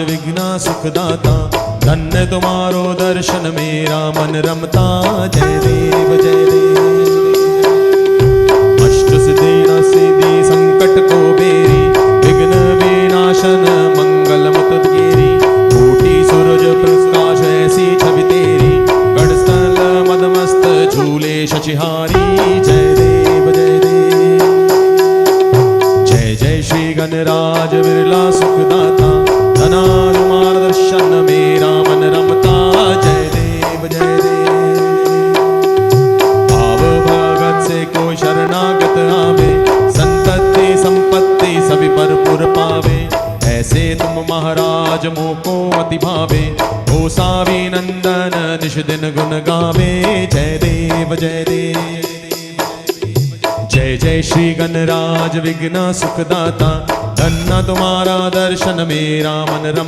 विघ्न सुखदाता धन्य तुम्हारो दर्शन मेरा मन रमता। जय देव जय देव। अष्ट सिद्धि न सिद्धि संकट को बेरी विघ्न विनाशन मंगल मुत गिरी। कोटि सूरज प्रकाश ऐसी छवि तेरी गढ़स्थल मदमस्त झूले शशिहारी। जय देव जय देव। जय जय श्री गणराज विरला सुखदाता धना तुम्हार दर्शन मेरा मन रमता। जय देव जय देव। भाव भगत से कोई शरणागत आवे संतति संपत्ति सभी भरपूर पावे। ऐसे तुम महाराज मोको अति भावे हो सावी नंदन निश दिन गुण गावे। जय देव जय देव। जय जय श्री गणराज विघ्न सुखदाता धन्य तुम्हारा दर्शन मेरा मन रम